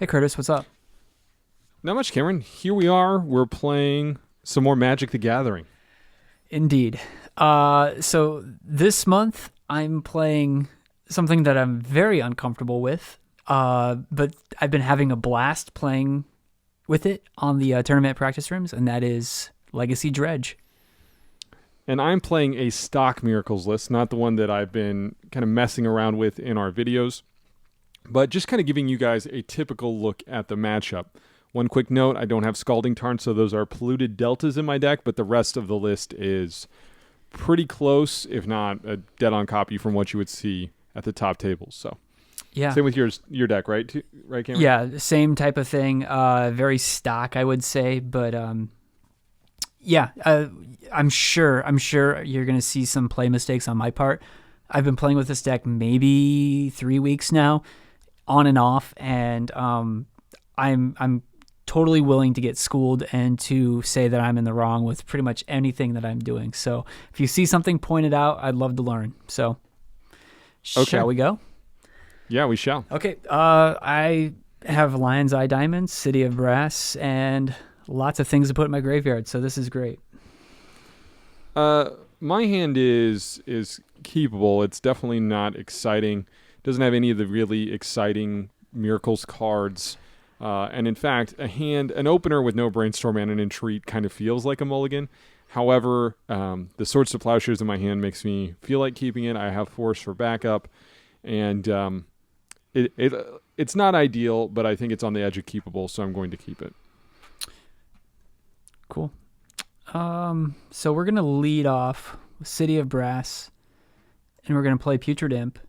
Hey Curtis, what's up? Not much, Cameron. Here we are. We're playing some more Magic the Gathering. Indeed. So this month I'm playing something that I'm very uncomfortable with, but I've been having a blast playing with it on the tournament practice rooms, and that is Legacy Dredge. And I'm playing a stock Miracles list, not the one that I've been kind of messing around with in our videos, but just kind of giving you guys a typical look at the matchup. One quick note, I don't have Scalding Tarn, so those are polluted deltas in my deck, but the rest of the list is pretty close, if not a dead-on copy from what you would see at the top tables. So Yeah. same with your deck, right? Right, Cameron? Yeah, same type of thing. Very stock, I would say, but yeah, I'm sure you're gonna see some play mistakes on my part. I've been playing with this deck maybe 3 weeks now, on and off, and I'm totally willing to get schooled and to say that I'm in the wrong with pretty much anything that I'm doing. So if you see something pointed out, I'd love to learn. So Okay. shall we go? Yeah, we shall. Okay. I have Lion's Eye Diamond, City of Brass, and lots of things to put in my graveyard. So this is great. My hand is keepable. It's definitely not exciting. Doesn't have any of the really exciting Miracles cards. And in fact, an opener with no Brainstorm and an Entreat kind of feels like a mulligan. However, the Swords to Plowshares in my hand makes me feel like keeping it. I have Force for backup, and it's not ideal, but I think it's on the edge of keepable, so I'm going to keep it. Cool. So we're gonna lead off with City of Brass, and we're gonna play Putrid Imp.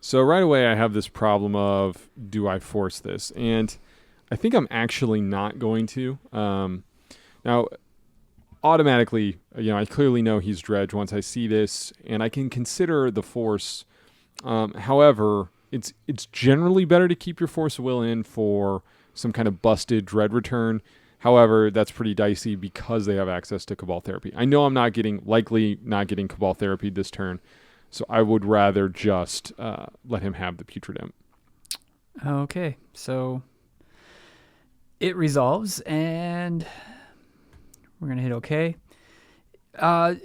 So right away, I have this problem of, do I force this? And I think I'm actually not going to. Now, automatically, I clearly know he's Dredge once I see this, and I can consider the force. However, it's generally better to keep your force of will in for some kind of busted Dread return. However, that's pretty dicey because they have access to Cabal Therapy. I know I'm likely not getting Cabal Therapy this turn, so I would rather just let him have the Putrid Imp. Okay, so it resolves, and we're gonna hit OK. I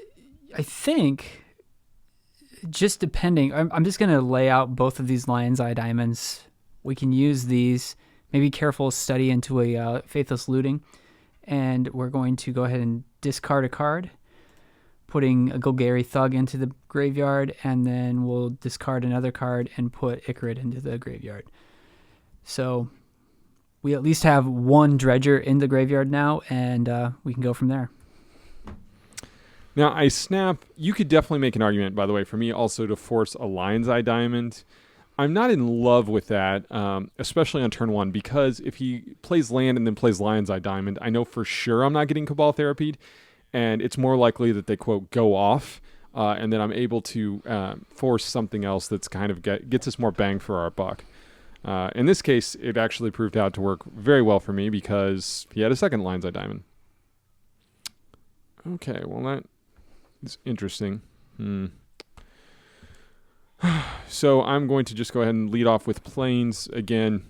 think just depending, I'm just gonna lay out both of these Lion's Eye Diamonds. We can use these. Maybe careful study into a Faithless Looting, and we're going to go ahead and discard a card, putting a Golgari Thug into the graveyard, and then we'll discard another card and put Icarid into the graveyard. So we at least have one Dredger in the graveyard now, and we can go from there. Now, you could definitely make an argument, by the way, for me also to force a Lion's Eye Diamond. I'm not in love with that, especially on turn one, because if he plays land and then plays Lion's Eye Diamond, I know for sure I'm not getting Cabal Therapied, and it's more likely that they, quote, go off, and then I'm able to force something else that's kind of gets us more bang for our buck. In this case, it actually proved out to work very well for me because he had a second Lion's Eye Diamond. Okay, well, that is interesting. So I'm going to just go ahead and lead off with Plains again.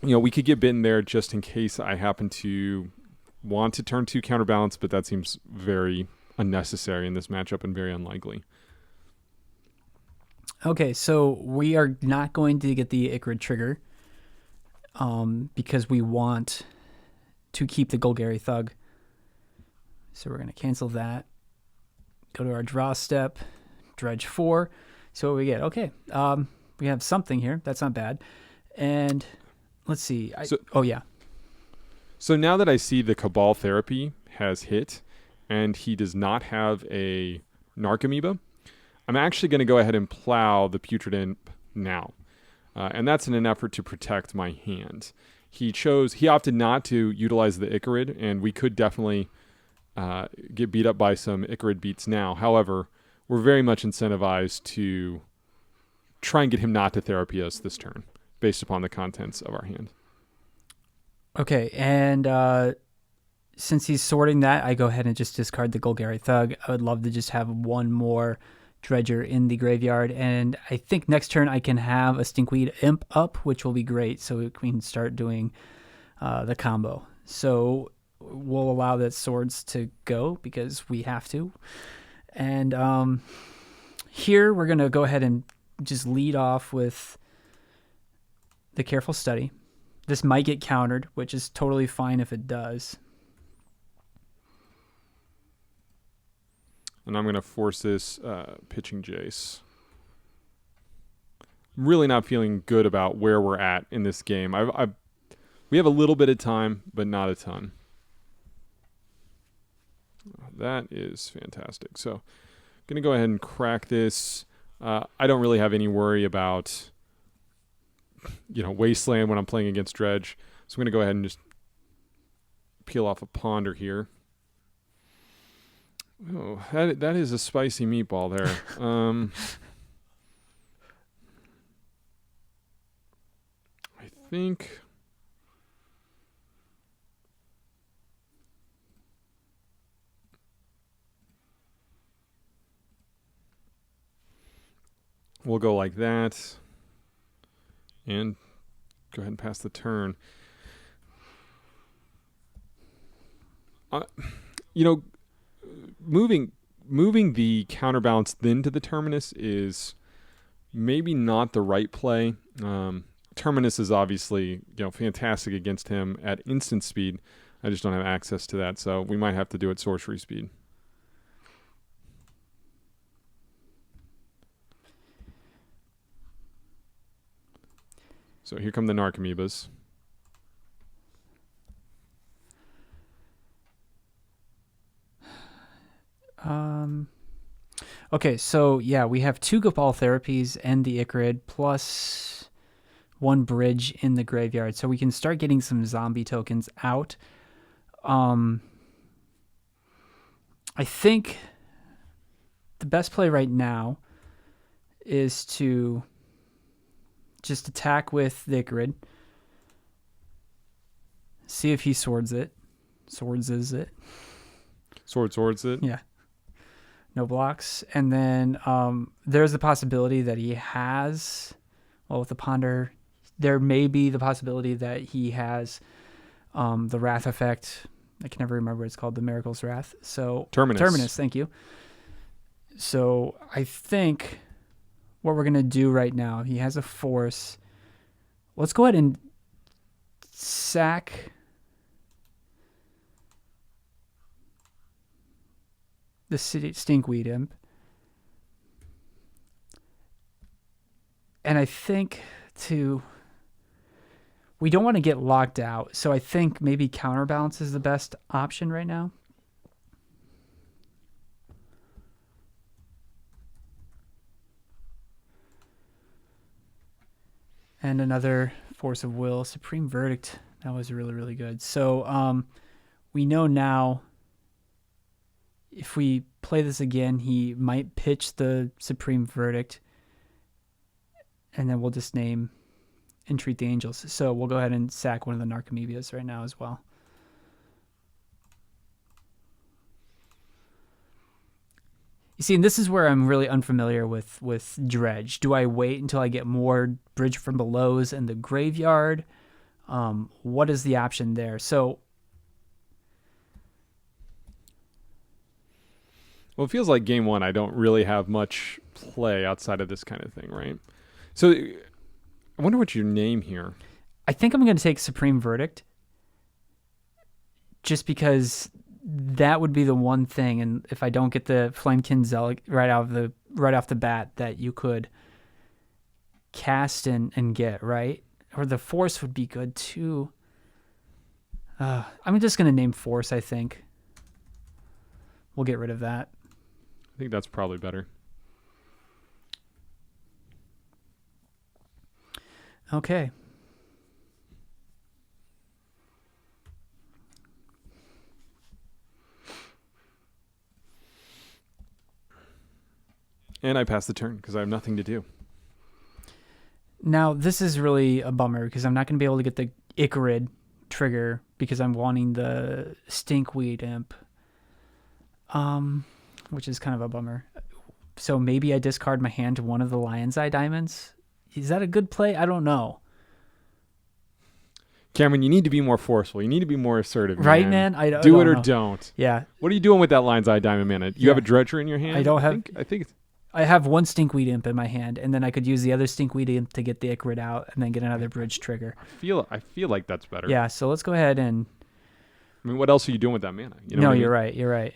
We could get bitten there just in case I happen to want to turn 2 counterbalance, but that seems very unnecessary in this matchup and very unlikely. Okay, so we are not going to get the Icarid trigger because we want to keep the Golgari Thug. So we're going to cancel that. Go to our draw step, Dredge 4. So what we get? Okay, we have something here. That's not bad. And let's see. So now that I see the Cabal Therapy has hit and he does not have a Narcomoeba, I'm actually going to go ahead and plow the Putrid Imp now. And that's in an effort to protect my hand. He opted not to utilize the Icarid, and we could definitely get beat up by some Icarid beats now. However, we're very much incentivized to try and get him not to therapy us this turn, based upon the contents of our hand. Okay, and since he's sorting that, I go ahead and just discard the Golgari Thug. I would love to just have one more Dredger in the graveyard, and I think next turn I can have a Stinkweed Imp up, which will be great, so we can start doing the combo. So we'll allow that Swords to go because we have to. And here we're going to go ahead and just lead off with the Careful Study. This might get countered, which is totally fine if it does. And I'm going to force this pitching Jace. I'm really not feeling good about where we're at in this game. We have a little bit of time, but not a ton. That is fantastic. So I'm going to go ahead and crack this. I don't really have any worry about, Wasteland when I'm playing against Dredge. So I'm going to go ahead and just peel off a Ponder here. Oh, that is a spicy meatball there. I think we'll go like that and go ahead and pass the turn. Moving the counterbalance then to the Terminus is maybe not the right play. Terminus is obviously fantastic against him at instant speed. I just don't have access to that, so we might have to do it sorcery speed. So here come the Narcomoebas. Okay, so yeah, we have 2 Gopal therapies and the Icarid plus 1 bridge in the graveyard, so we can start getting some zombie tokens out. I think the best play right now is to just attack with the Icarid, see if he swords it. Swords it. Yeah. No blocks. And then there's the possibility that he has, with the Ponder, there may be the possibility that he has the Wrath effect. I can never remember what it's called, the Miracles Wrath. So Terminus, thank you. So I think what we're going to do right now, he has a Force. Let's go ahead and sack the Stinkweed Imp. And I think we don't want to get locked out, so I think maybe Counterbalance is the best option right now. And another Force of Will. Supreme Verdict. That was really, really good. So we know now if we play this again, he might pitch the Supreme Verdict. And then we'll just name Entreat the Angels. So we'll go ahead and sack one of the Narcomoebas right now as well. You see, and this is where I'm really unfamiliar with Dredge. Do I wait until I get more Bridge from Belows in the graveyard? What is the option there? So, well, it feels like game one, I don't really have much play outside of this kind of thing, right? So I wonder what your name here. I think I'm going to take Supreme Verdict just because that would be the one thing, and if I don't get the Flamekin Zealot right off the bat, that you could cast and get, right? Or the Force would be good too. I'm just going to name Force, I think. We'll get rid of that. I think that's probably better. Okay. And I pass the turn because I have nothing to do. Now, this is really a bummer because I'm not going to be able to get the Icarid trigger because I'm wanting the stinkweed imp, which is kind of a bummer. So maybe I discard my hand to one of the Lion's Eye diamonds. Is that a good play? I don't know. Cameron, you need to be more forceful. You need to be more assertive, Right, man? I don't do it or know. don't. Yeah. What are you doing with that Lion's Eye diamond mana? You have a dredger in your hand? I don't have. I think it's, I have one stinkweed imp in my hand, and then I could use the other stinkweed imp to get the Ichrid out, and then get another bridge trigger. I feel like that's better. Yeah. So let's go ahead and. I mean, what else are you doing with that mana? You know No, what I mean? you're right. You're right.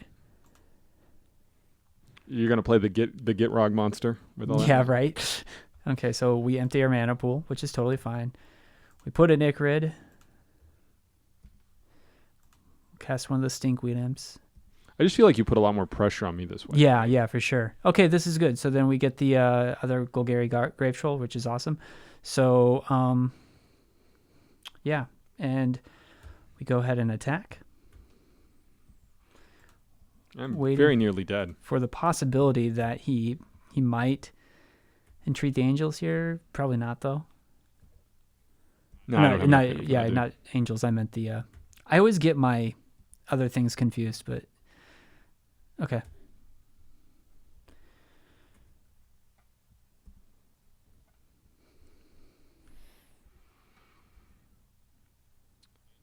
You're gonna play the Gitrog monster with all that? Yeah. Right. Okay. So we empty our mana pool, which is totally fine. We put an Ichrid. Cast one of the stinkweed imps. I just feel like you put a lot more pressure on me this way. Yeah, for sure. Okay, this is good. So then we get the other Golgari Grave Troll, which is awesome. So, yeah, and we go ahead and attack. I'm Waiting very nearly dead. for the possibility that he might entreat the angels here. Probably not, though. No, I don't have anything yeah, to do. not angels. I meant the. I always get my other things confused, but okay.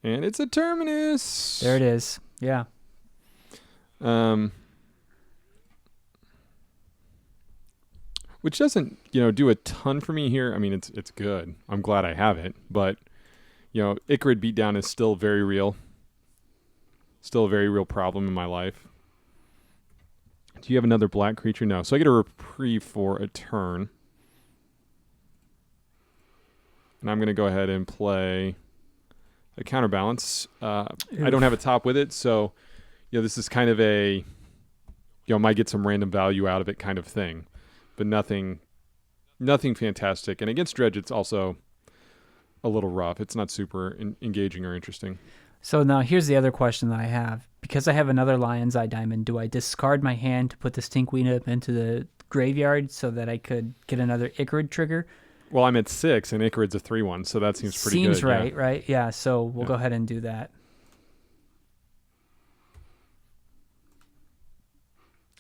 And it's a Terminus. There it is. Yeah. Which doesn't, do a ton for me here. I mean, it's good. I'm glad I have it, but Ichrid beatdown is still very real. Still a very real problem in my life. Do you have another black creature? No. So I get a reprieve for a turn. And I'm going to go ahead and play a counterbalance. I don't have a top with it, so this is kind of a might get some random value out of it kind of thing, but nothing fantastic. And against Dredge, it's also a little rough. It's not super engaging or interesting. So now here's the other question that I have. Because I have another Lion's Eye diamond, do I discard my hand to put the stinkweed up into the graveyard so that I could get another Ichrid trigger? Well, I'm at 6, and Ichrid's a 3/1, so that seems pretty good. Seems right, right? Yeah, so we'll go ahead and do that.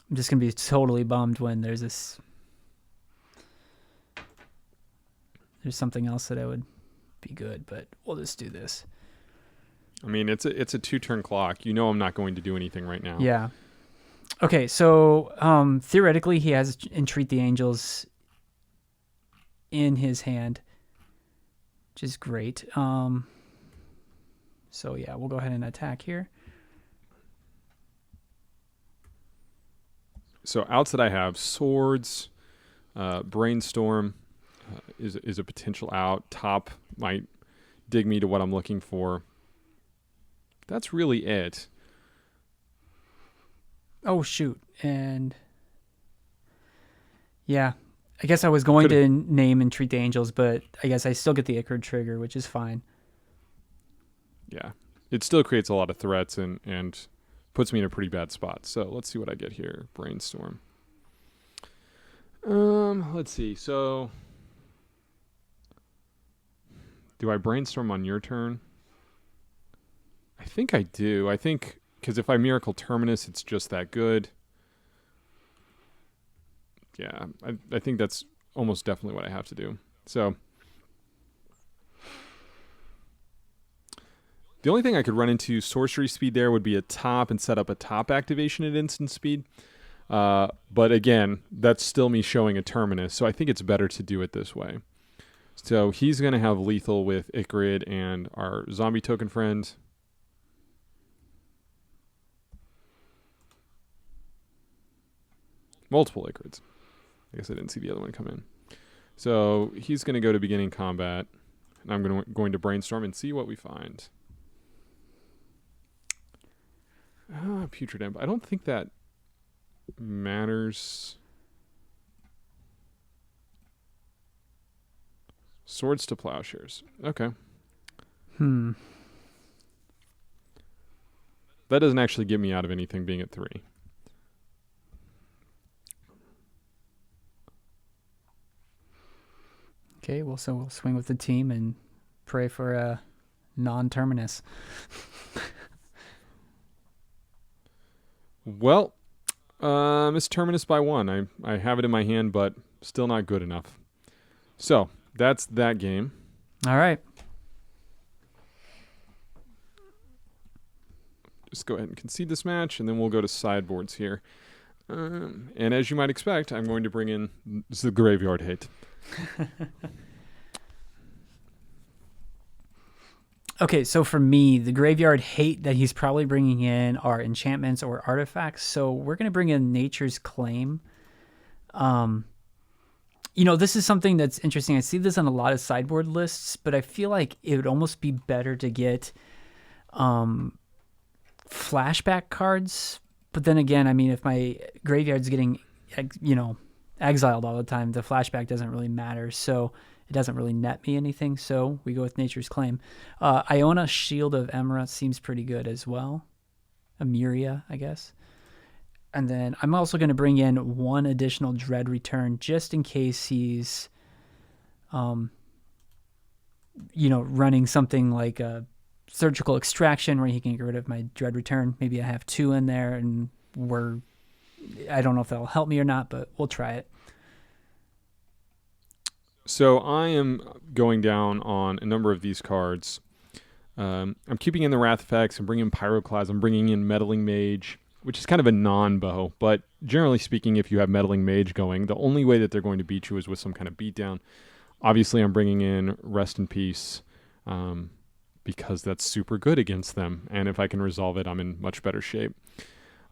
I'm just going to be totally bummed when there's something else that I would be good, but we'll just do this. I mean, it's a 2-turn clock. I'm not going to do anything right now. Yeah. Okay, so theoretically, he has Entreat the Angels in his hand, which is great. So yeah, we'll go ahead and attack here. So outs that I have, Swords, Brainstorm is a potential out. Top might dig me to what I'm looking for. That's really it. Oh, shoot. And yeah, I guess I was going to name Entreat the Angels, but I guess I still get the Ichrid trigger, which is fine. Yeah. It still creates a lot of threats and puts me in a pretty bad spot. So let's see what I get here. Brainstorm. Let's see. So do I brainstorm on your turn? I think I do. I think because if I Miracle Terminus, it's just that good. Yeah, I think that's almost definitely what I have to do. So the only thing I could run into sorcery speed there would be a top and set up a top activation at instant speed. But again, that's still me showing a Terminus, so I think it's better to do it this way. So he's going to have lethal with Ichrid and our zombie token friend. Multiple Ichrids. I guess I didn't see the other one come in. So he's going to go to beginning combat, and I'm going to brainstorm and see what we find. Putrid Imp. I don't think that matters. Swords to Plowshares. Okay. That doesn't actually get me out of anything being at 3. Okay, well, so we'll swing with the team and pray for a non-terminus. Well, Miss Terminus by 1. I have it in my hand, but still not good enough. So that's that game. All right. Just go ahead and concede this match, and then we'll go to sideboards here. And as you might expect, I'm going to bring in the Graveyard Hate. Okay, so for me, the Graveyard Hate that he's probably bringing in are enchantments or artifacts. So we're going to bring in Nature's Claim. This is something that's interesting. I see this on a lot of sideboard lists, but I feel like it would almost be better to get flashback cards. But then again, I mean, if my graveyard's getting, exiled all the time, the flashback doesn't really matter. So it doesn't really net me anything. So we go with Nature's Claim. Iona Shield of Emra seems pretty good as well. Emeria, I guess. And then I'm also going to bring in one additional Dread Return just in case he's, running something like a Surgical Extraction where he can get rid of my Dread Return. Maybe I have 2 in there, and I don't know if that'll help me or not, but we'll try it. So I am going down on a number of these cards. I'm keeping in the Wrath effects. I'm bringing in Pyroclasm. I'm bringing in Meddling Mage, which is kind of a non-bow. But generally speaking, if you have Meddling Mage going, the only way that they're going to beat you is with some kind of beatdown. Obviously, I'm bringing in Rest in Peace because that's super good against them. And if I can resolve it, I'm in much better shape.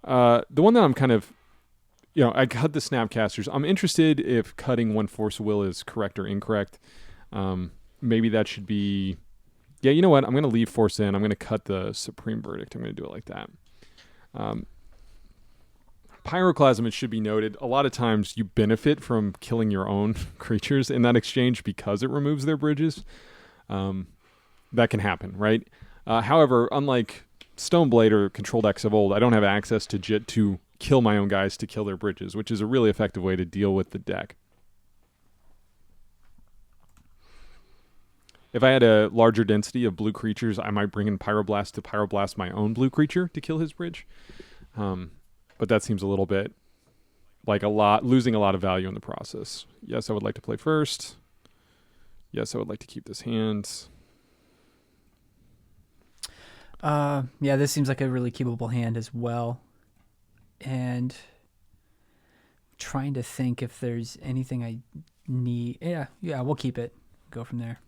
The one that I'm kind of... I cut the Snapcasters. I'm interested if cutting 1 Force of Will is correct or incorrect. Maybe that should be... Yeah, you know what? I'm going to leave Force in. I'm going to cut the Supreme Verdict. I'm going to do it like that. Pyroclasm, it should be noted, a lot of times you benefit from killing your own creatures in that exchange because it removes their bridges. That can happen, right? However, unlike Stoneblade or Control decks of old, I don't have access to kill my own guys to kill their bridges, which is a really effective way to deal with the deck. If I had a larger density of blue creatures, I might bring in Pyroblast to Pyroblast my own blue creature to kill his bridge. But that seems a little bit like losing a lot of value in the process. Yes, I would like to play first. Yes, I would like to keep this hand. Yeah, this seems like a really keepable hand as well. And trying to think if there's anything I need. Yeah, we'll keep it. Go from there.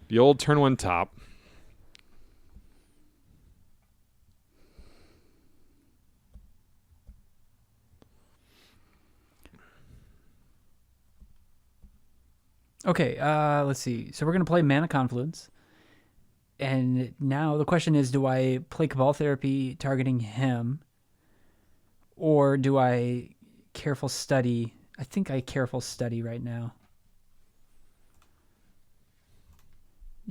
The old turn 1 top. Okay, let's see. So we're going to play Mana Confluence. And now the question is, do I play Cabal Therapy targeting him? Or do I Careful Study? I think I Careful Study right now.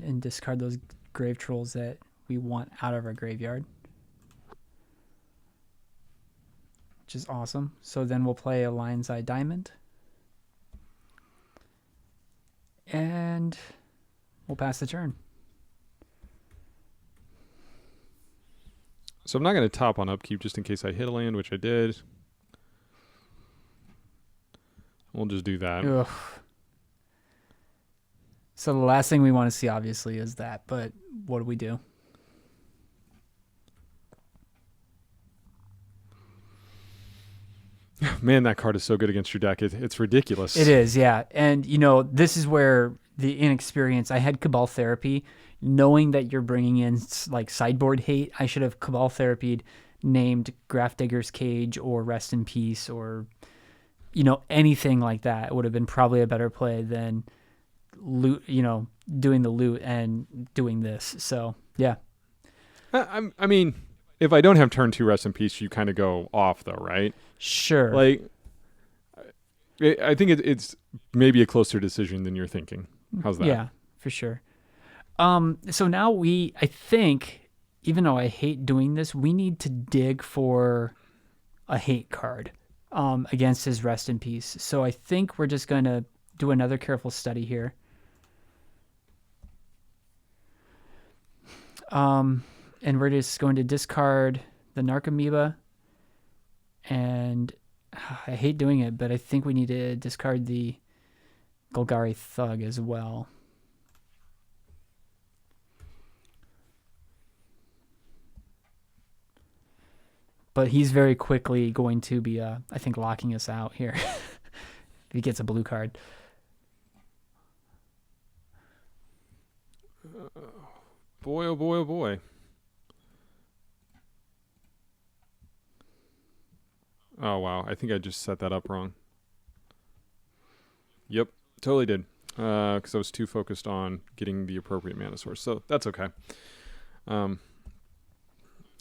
And discard those Grave Trolls that we want out of our graveyard. Which is awesome. So then we'll play a Lion's Eye Diamond. And we'll pass the turn. So I'm not going to top on upkeep just in case I hit a land, which I did. We'll just do that. Ugh. So the last thing we want to see, obviously, is that. But what do we do? Man, that card is so good against your deck. It's ridiculous. It is, yeah. And, this is where the inexperience... I had Cabal Therapy. Knowing that you're bringing in, like, Sideboard Hate, I should have Cabal Therapied, named Grafdigger's Cage or Rest in Peace or, anything like that. It would have been probably a better play than... loot, doing the loot and doing this. So yeah. I mean, if I don't have turn 2 Rest in Peace, you kind of go off though, right? Sure. Like, I think it's maybe a closer decision than you're thinking. How's that? Yeah, for sure. So now I think, even though I hate doing this, we need to dig for a hate card. against his rest in peace. So I think we're just going to do another careful study here. And we're just going to discard the Narcomoeba. And I hate doing it, but I think we need to discard the Golgari Thug as well. But he's very quickly going to be, I think, locking us out here if he gets a blue card. Boy, oh boy, oh boy. Oh, wow. I think I just set that up wrong. Yep, totally did. Because I was too focused on getting the appropriate mana source. So that's okay.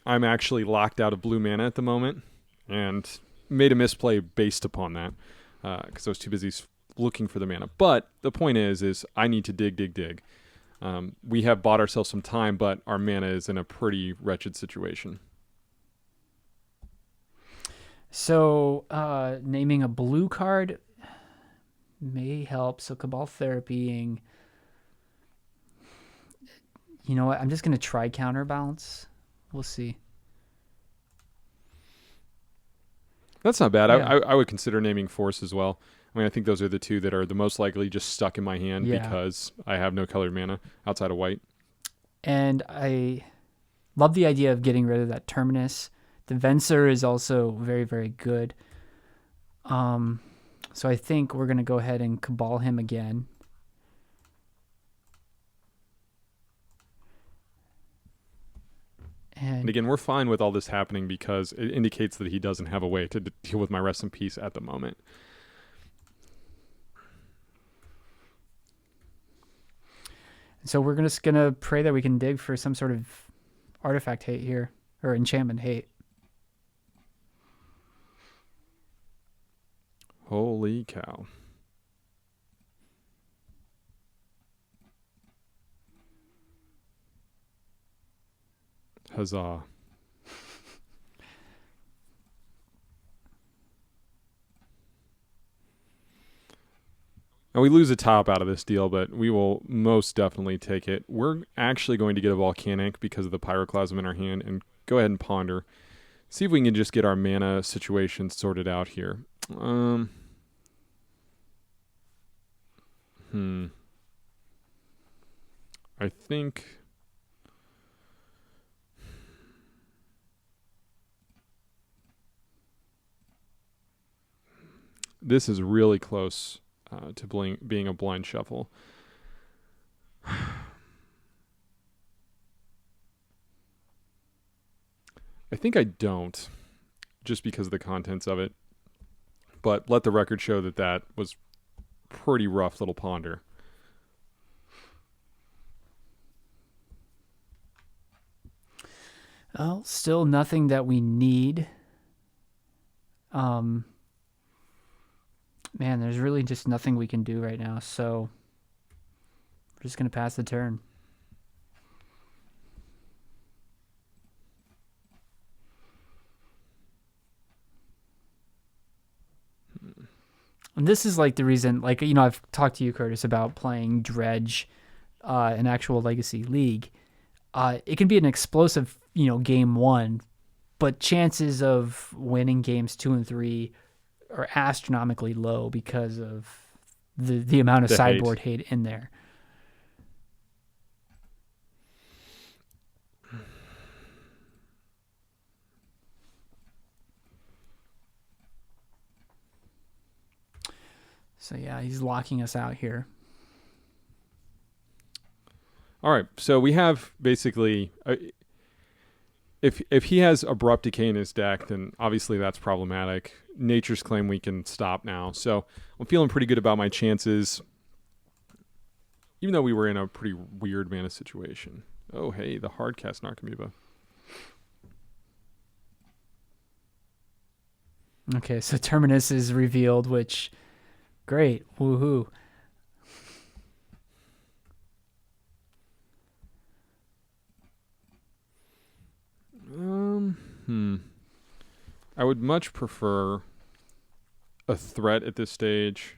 I'm actually locked out of blue mana at the moment and made a misplay based upon that because I was too busy looking for the mana. But the point is I need to dig. We have bought ourselves some time, but our mana is in a pretty wretched situation. So naming a blue card may help. So Cabal Therapying. You know what? I'm just going to try Counterbalance. We'll see. That's not bad. Yeah. I would consider naming Force as well. I mean, I think those are the two that are the most likely just stuck in my hand because I have no colored mana outside of white. And I love the idea of getting rid of that Terminus. The Venser is also very, very good. So I think we're going to go ahead and Cabal him again. And again, we're fine with all this happening because it indicates that he doesn't have a way to deal with my rest in peace at the moment. So we're just going to pray that we can dig for some sort of artifact hate here, or enchantment hate. Holy cow. Huzzah. Now we lose a top out of this deal, but we will most definitely take it. We're actually going to get a Volcanic because of the Pyroclasm in our hand and go ahead and ponder. See if we can just get our mana situation sorted out here. I think... this is really close to being a blind shuffle. I think I don't, just because of the contents of it. But let the record show that that was pretty rough little ponder. Well, still nothing that we need. Man, there's really just nothing we can do right now, so we're just going to pass the turn. And this is like the reason, like, you know, I've talked to you, Curtis, about playing Dredge, an actual Legacy League. It can be an explosive, you know, game one, but chances of winning games 2 and 3 are astronomically low because of the amount of sideboard hate in there. So yeah, he's locking us out here. All right, so we have basically... If he has Abrupt Decay in his deck, then obviously that's problematic. Nature's Claim we can stop now. So I'm feeling pretty good about my chances, even though we were in a pretty weird mana situation. Oh, hey, the hard cast Narcomoeba. Okay, so Terminus is revealed, which, great, woohoo. I would much prefer a threat at this stage.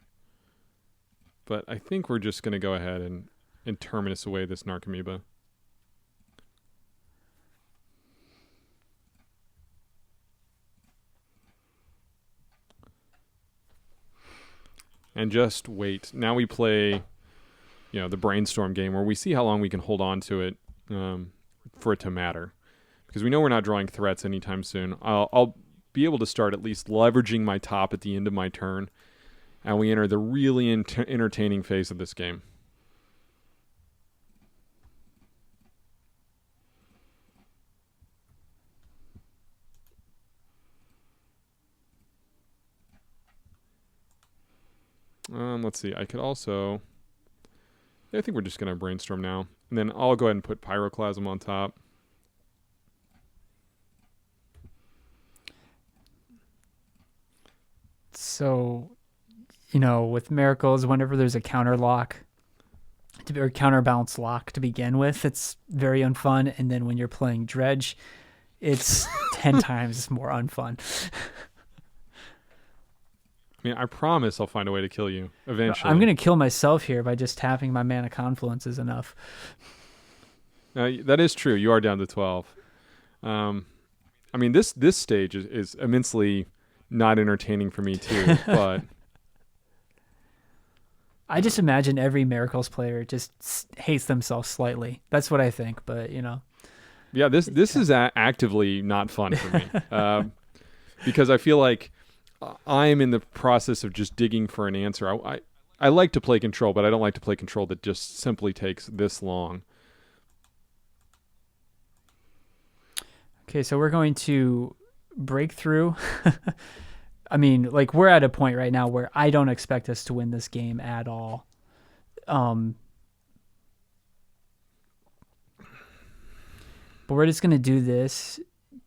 But I think we're just going to go ahead and Terminus away this Narcomoeba. And just wait. Now we play, the brainstorm game where we see how long we can hold on to it for it to matter. Because we know we're not drawing threats anytime soon. I'll be able to start at least leveraging my top at the end of my turn. And we enter the really entertaining phase of this game. Let's see. I could also... I think we're just going to brainstorm now. And then I'll go ahead and put Pyroclasm on top. So, with Miracles, whenever there's a counter lock, or counterbalance lock to begin with, it's very unfun. And then when you're playing Dredge, it's 10 times more unfun. I mean, I promise I'll find a way to kill you eventually. I'm going to kill myself here by just tapping my Mana Confluence is enough. That is true. You are down to 12. I mean, this stage is immensely not entertaining for me too, but... I just imagine every Miracles player just hates themselves slightly. That's what I think, but, Yeah, this is actively not fun for me. Because I feel like I'm in the process of just digging for an answer. I like to play control, but I don't like to play control that just simply takes this long. Okay, so we're going to break through. I mean, we're at a point right now where I don't expect us to win this game at all. But we're just going to do this,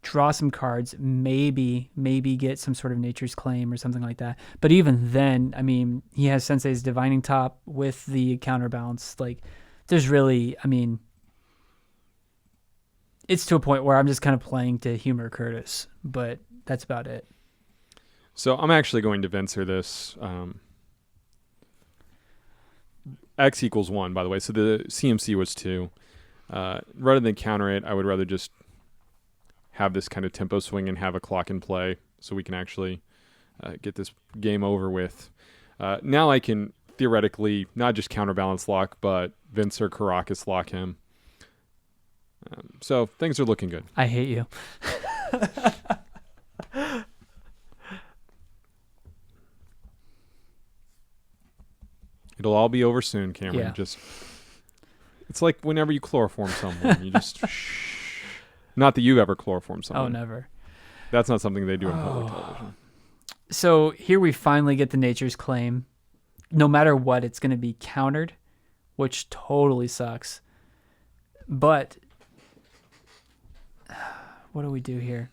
draw some cards, maybe get some sort of Nature's Claim or something like that. But even then, I mean, he has Sensei's Divining Top with the counterbalance. There's really, I mean, it's to a point where I'm just kind of playing to humor Curtis, but that's about it. So I'm actually going to Venser this. X equals 1, by the way. So the CMC was 2. Rather than counter it, I would rather just have this kind of tempo swing and have a clock in play so we can actually get this game over with. Now I can theoretically not just counterbalance lock, but Venser Caracas lock him. So things are looking good. I hate you. It'll all be over soon, Cameron. Yeah. It's like whenever you chloroform someone, you just Not that you've ever chloroformed someone. Oh, never. That's not something they do on public television. So here we finally get the Nature's Claim. No matter what, it's going to be countered, which totally sucks. But what do we do here?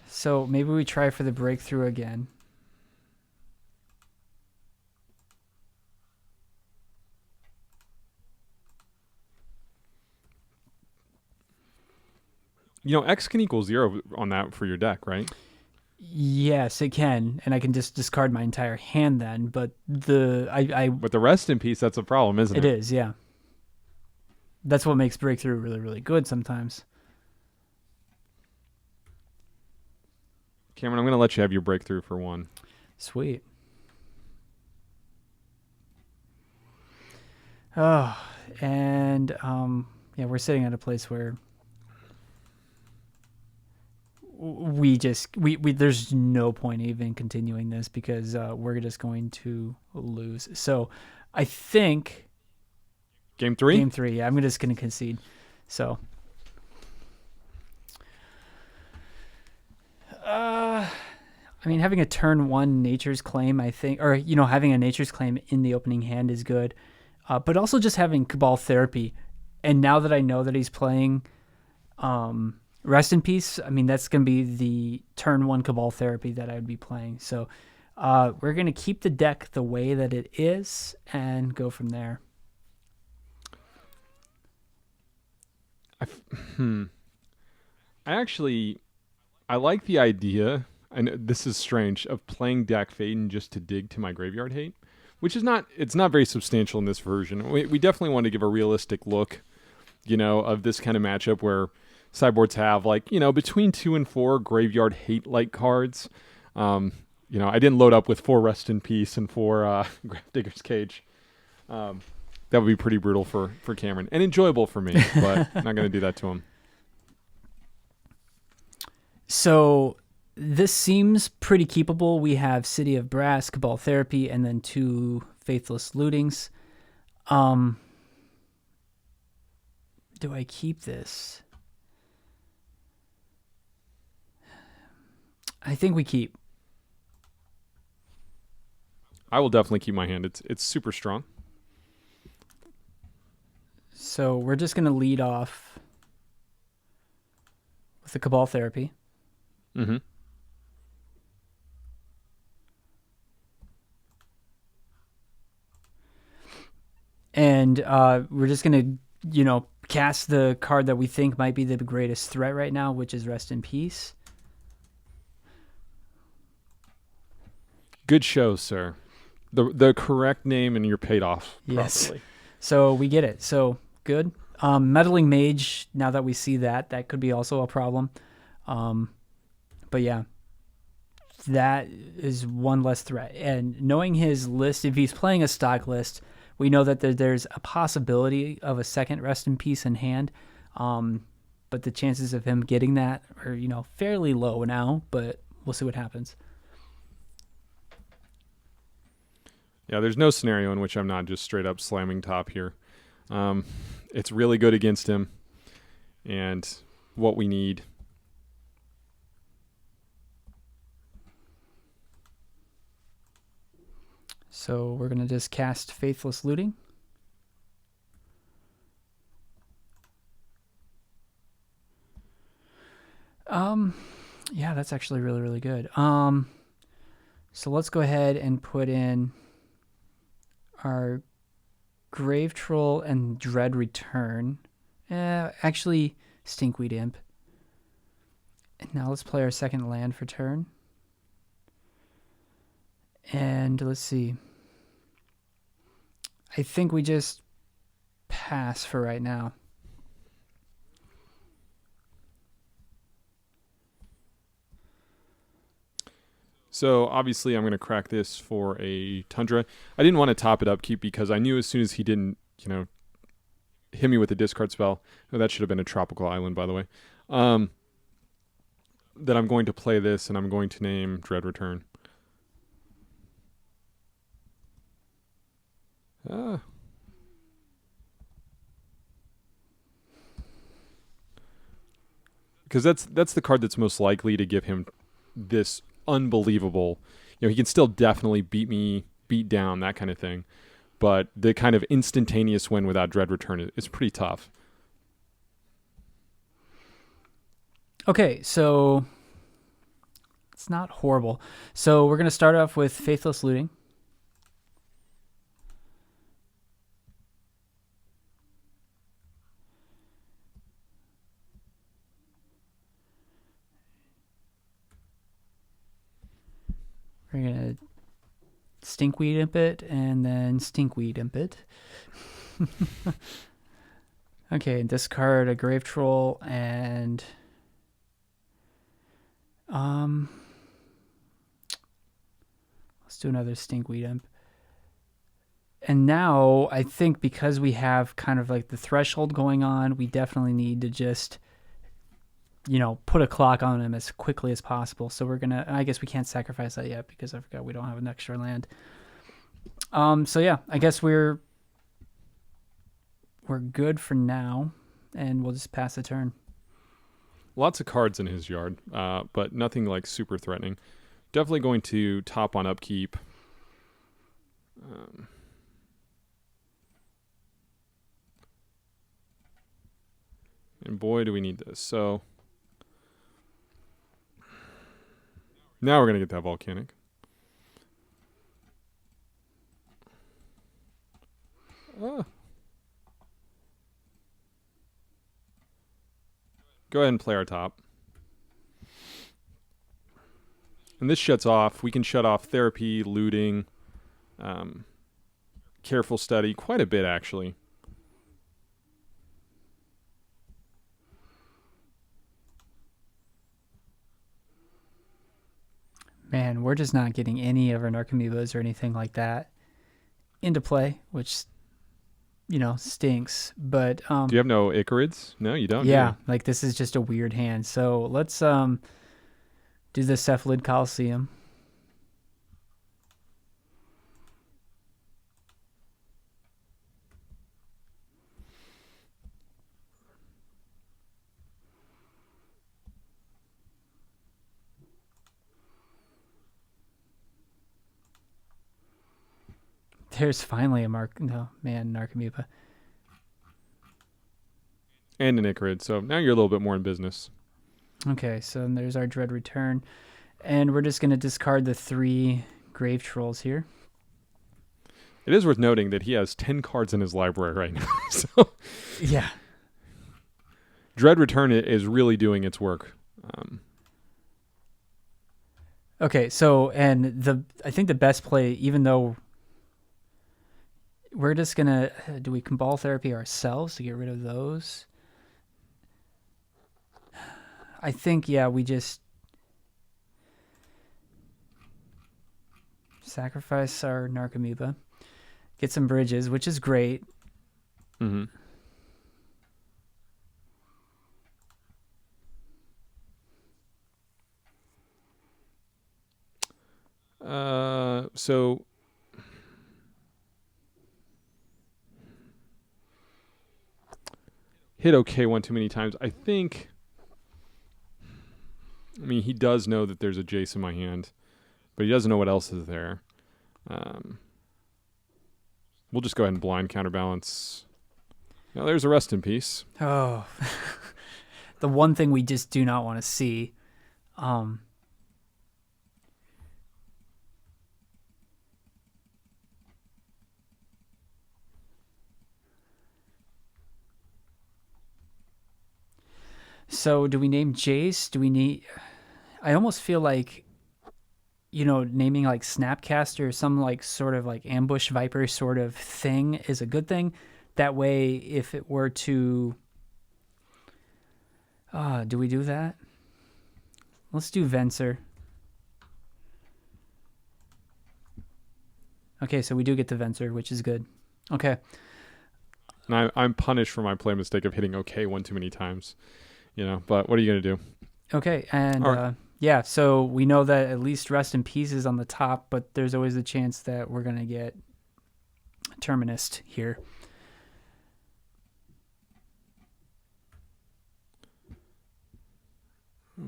So maybe we try for the breakthrough again. X can equal 0 on that for your deck, right? Yes, it can, and I can just discard my entire hand then. But But the rest in peace, that's a problem, isn't it? It is, yeah. That's what makes breakthrough really, really good sometimes. Cameron, I'm going to let you have your breakthrough for 1. Sweet. Oh, and yeah, we're sitting at a place where we there's no point even continuing this because we're just going to lose. So I think Game 3? Game 3, yeah, I'm just going to concede. So I mean, having a turn 1 Nature's Claim, I think, or having a Nature's Claim in the opening hand is good. But also just having Cabal Therapy. And now that I know that he's playing Rest in Peace, I mean, that's going to be the turn 1 Cabal Therapy that I would be playing. So we're going to keep the deck the way that it is and go from there. I I like the idea. I know this is strange, of playing Dak Faden just to dig to my graveyard hate, which is it's not very substantial in this version. We definitely want to give a realistic look, of this kind of matchup where sideboards have between 2 and 4 graveyard hate like cards. I didn't load up with 4 Rest in Peace and 4 Gravedigger's Cage. That would be pretty brutal for Cameron and enjoyable for me, but not going to do that to him. So this seems pretty keepable. We have City of Brass, Cabal Therapy, and then 2 Faithless Lootings. Do I keep this? I think we keep. I will definitely keep my hand. It's super strong. So we're just going to lead off with the Cabal Therapy. Mm-hmm. And we're just going to, cast the card that we think might be the greatest threat right now, which is Rest in Peace. Good show, sir. The correct name, and you're paid off properly. Yes. So we get it. So good. Meddling Mage, now that we see that could be also a problem. But yeah, that is one less threat. And knowing his list, if he's playing a stock list, we know that there's a possibility of a second Rest in Peace in hand. But the chances of him getting that are, fairly low now, but we'll see what happens. Yeah, there's no scenario in which I'm not just straight up slamming top here. It's really good against him, and what we need. So we're going to just cast Faithless Looting. Yeah, that's actually really, really good. So let's go ahead and put in our Grave Troll and Dread Return. Actually, Stinkweed Imp. And now let's play our second land for turn. And let's see. I think we just pass for right now. So obviously I'm going to crack this for a Tundra. I didn't want to top it up keep because I knew as soon as he didn't, hit me with a discard spell. Oh, that should have been a Tropical Island, by the way. That I'm going to play this, and I'm going to name Dread Return. Because that's the card that's most likely to give him this unbelievable, he can still definitely beat down, that kind of thing, but the kind of instantaneous win without Dread Return is pretty tough. Okay, so it's not horrible. So we're going to start off with Faithless Looting. We're going to Stinkweed Imp it, and then Stinkweed Imp it. Okay, discard a Grave Troll, and let's do another Stinkweed Imp. And now, I think because we have kind of like the threshold going on, we definitely need to just put a clock on him as quickly as possible. So we're going to, I guess we can't sacrifice that yet because I forgot we don't have an extra land. So yeah, I guess we're good for now, and we'll just pass the turn. Lots of cards in his yard, but nothing like super threatening. Definitely going to top on upkeep. And boy, do we need this. So now we're going to get that volcanic. Go ahead and play our top. And this shuts off. We can shut off therapy, looting, careful study, quite a bit actually. Man, we're just not getting any of our Narcomoebas or anything like that into play, which, stinks. But Do you have no Icarids? No, you don't. yeah, Do like this is just a weird hand. So let's do the Cephalid Coliseum. There's finally a Narcomoeba. and an Icarid. So now you're a little bit more in business. Okay, so there's our Dread Return. And we're just going to discard the 3 Grave Trolls here. It is worth noting that he has 10 cards in his library right now. So Yeah. Dread Return is really doing its work. Okay, so I think the best play, even though we're just gonna do we Cabal Therapy ourselves to get rid of those? I think we just sacrifice our Narcomoeba, get some bridges, which is great. Mm-hmm. So hit okay one too many times. I mean, he does know that there's a Jace in my hand, but he doesn't know what else is there. We'll just go ahead and blind counterbalance. Now there's a Rest in Peace. Oh, the one thing we just do not want to see. So do we name Jace? Do we need... I almost feel like, naming like Snapcaster or some like sort of like Ambush Viper sort of thing is a good thing. That way, if it were to... do we do that? Let's do Venser. Okay, so we do get the Venser, which is good. Okay. And I'm punished for my play mistake of hitting okay one too many times. But what are you going to do? Okay, and right. So we know that at least Rest in Peace is on the top, but there's always a chance that we're going to get Terminus here.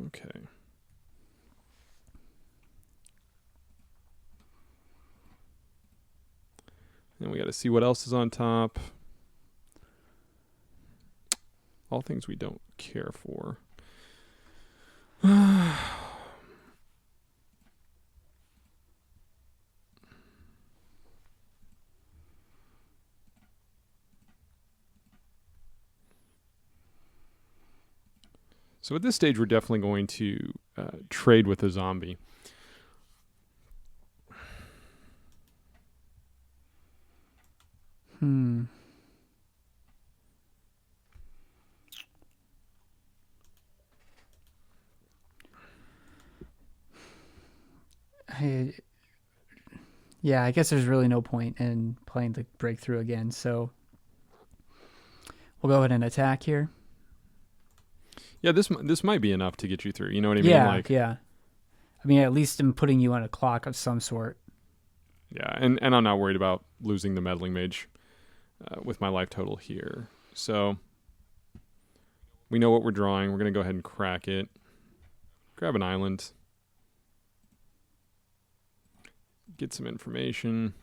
Okay. And we got to see what else is on top. All things we don't care for. So at this stage, we're definitely going to trade with a zombie. I guess there's really no point in playing the breakthrough again, so we'll go ahead and attack here. Yeah, this might be enough to get you through. You know what I mean? Yeah. I mean, at least I'm putting you on a clock of some sort. Yeah, and I'm not worried about losing the Meddling Mage with my life total here. So we know what we're drawing. We're going to go ahead and crack it. Grab an island. Get some information.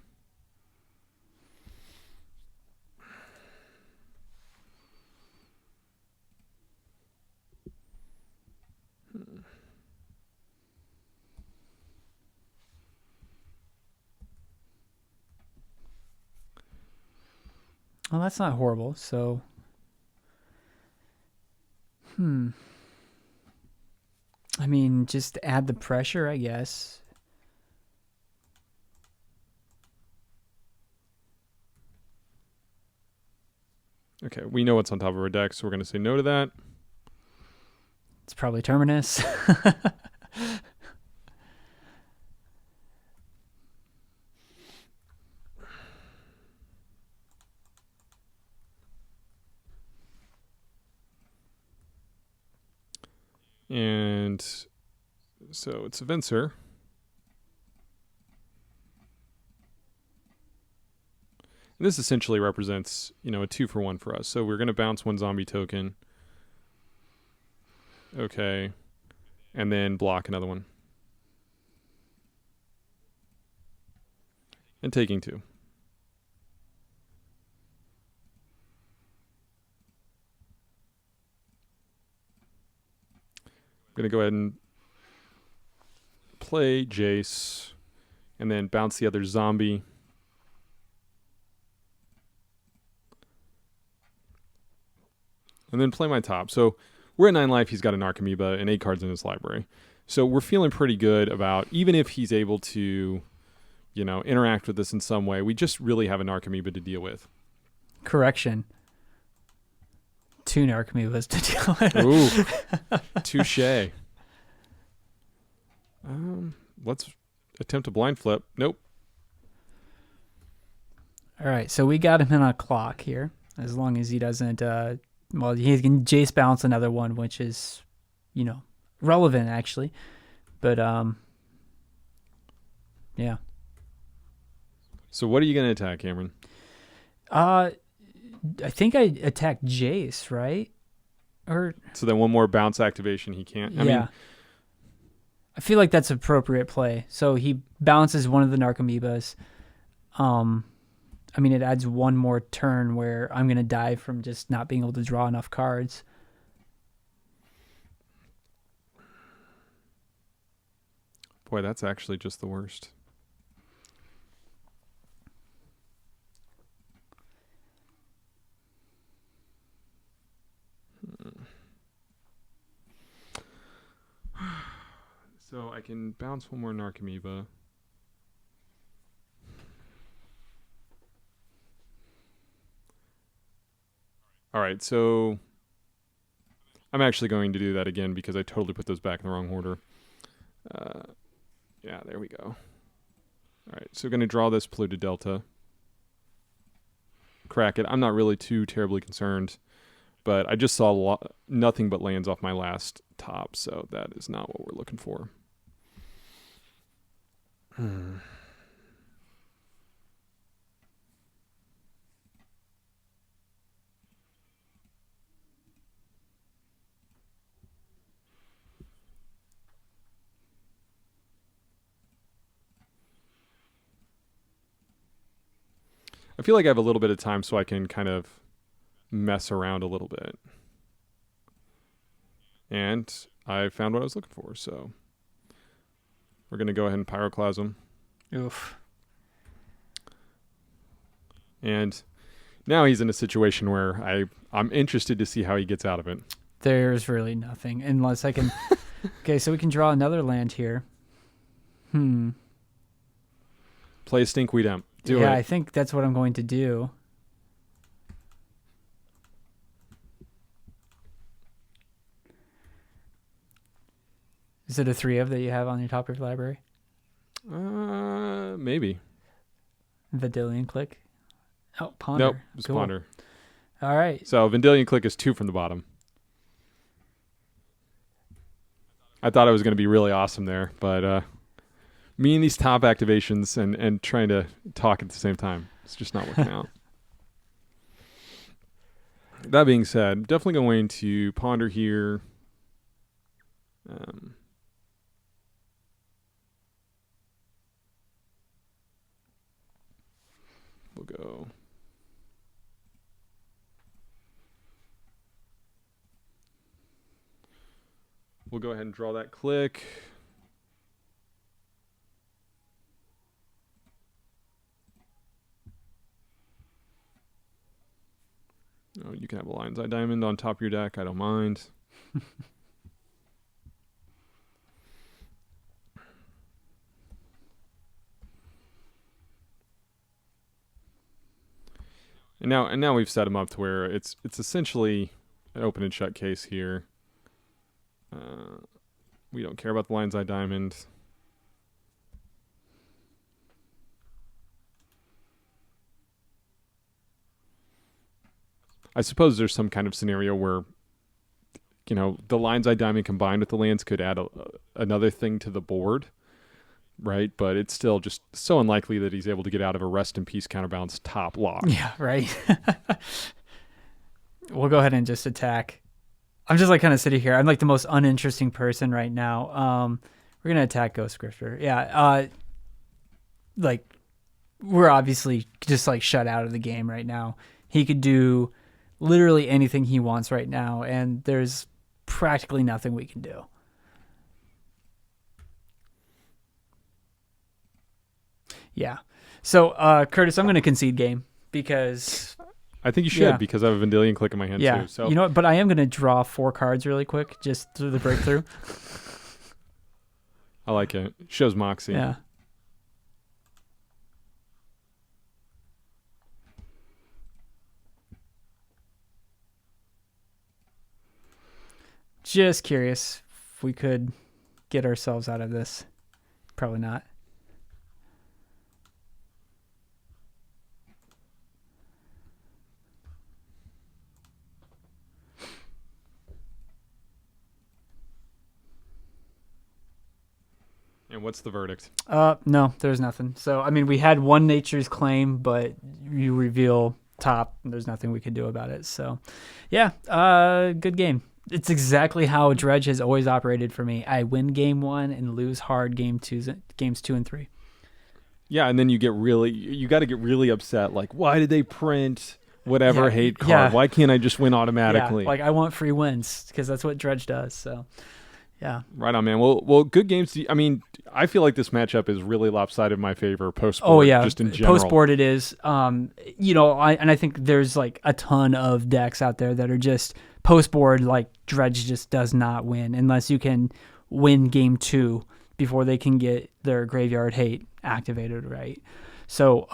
Well, that's not horrible, so... I mean, just add the pressure, I guess. Okay, we know what's on top of our deck, so we're going to say no to that. It's probably Terminus. And so it's a Venser. And this essentially represents, a 2-for-1 for us. So we're going to bounce 1 zombie token. Okay. And then block another one. And taking 2. I'm going to go ahead and play Jace. And then bounce the other zombie. And then play my top. So we're at 9 life. He's got an Archimeba and 8 cards in his library. So we're feeling pretty good about, even if he's able to, interact with this in some way, we just really have an Archimeba to deal with. Correction. 2 Narcomoebas to deal with. Ooh. Touche. Let's attempt a blind flip. Nope. All right, so we got him in a clock here, as long as he doesn't, he can Jace bounce another one, which is, relevant, actually. But, yeah. So what are you going to attack, Cameron? I think I attacked Jace, right? Or so then one more bounce activation, he can't. I mean, I feel like that's appropriate play. So he bounces one of the Narcomoebas. It adds one more turn where I'm going to die from just not being able to draw enough cards. Boy, that's actually just the worst. So I can bounce one more Narcomoeba. All right, so I'm actually going to do that again because I totally put those back in the wrong order. Yeah, there we go. All right, so going to draw this polluted delta. Crack it. I'm not really too terribly concerned, but I just saw nothing but lands off my last top, so that is not what we're looking for. I feel like I have a little bit of time so I can kind of mess around a little bit. And I found what I was looking for, so we're going to go ahead and Pyroclasm. Oof. And now he's in a situation where I'm interested to see how he gets out of it. There's really nothing, unless I can... Okay, so we can draw another land here. Play a Stinkweed Imp. Do it. Yeah, I think that's what I'm going to do. Is it a 3-of that you have on your top of your library? Maybe. Vendilion Click. Oh, Ponder. Nope, it's cool. Ponder. All right. So Vendilion Click is 2 from the bottom. I thought it was going to be really awesome there, but me and these top activations and trying to talk at the same time, it's just not working out. That being said, definitely going to Ponder here. We'll go. We'll go ahead and draw that click. Oh, you can have a Lion's Eye Diamond on top of your deck. I don't mind. And now we've set him up to where it's essentially an open and shut case here. We don't care about the lion's eye diamond. I suppose there's some kind of scenario where, the lion's eye diamond combined with the lands could add another thing to the board, right? But it's still just so unlikely that he's able to get out of a rest in peace counterbalance top lock. Yeah, right. We'll go ahead and just attack. I'm just kind of sitting here. I'm the most uninteresting person right now. We're gonna attack Ghost Grifter. Yeah. We're obviously just shut out of the game right now. He could do literally anything he wants right now, and there's practically nothing we can do. Yeah. So, Curtis, I'm going to concede game because I think you should because I have a Vendilion Click in my hand too. So you know what? But I am going to draw 4 cards really quick just through the breakthrough. I like it. Shows moxie. Yeah. Just curious if we could get ourselves out of this. Probably not. And what's the verdict? No, there's nothing. So, I mean, we had one Nature's Claim, but you reveal top, and there's nothing we could do about it. So, yeah, good game. It's exactly how Dredge has always operated for me. I win game 1 and lose hard games 2 and 3. Yeah, and then you got to get really upset. Why did they print whatever hate card? Yeah. Why can't I just win automatically? Yeah, I want free wins because that's what Dredge does. So, yeah. Right on, man. Well, good games. I mean, I feel like this matchup is really lopsided in my favor post-board. Oh, yeah. Just in general. Post-board it is. I think there's a ton of decks out there that are just post-board, Dredge just does not win unless you can win game 2 before they can get their graveyard hate activated, right? So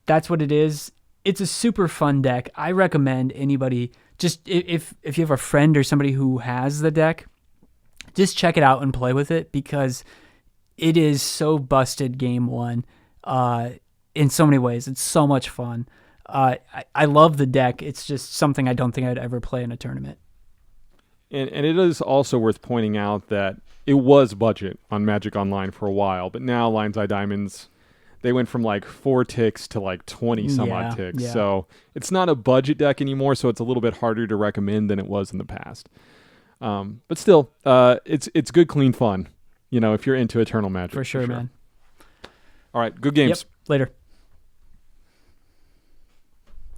that's what it is. It's a super fun deck. I recommend anybody, just if you have a friend or somebody who has the deck, just check it out and play with it because it is so busted game 1 in so many ways. It's so much fun. I love the deck. It's just something I don't think I'd ever play in a tournament. And it is also worth pointing out that it was budget on Magic Online for a while, but now Lion's Eye Diamonds, they went from 4 ticks to 20 some odd ticks. Yeah. So it's not a budget deck anymore, so it's a little bit harder to recommend than it was in the past. But still, it's good, clean fun, if you're into Eternal Magic. For sure, man. All right, good games. Yep. Later.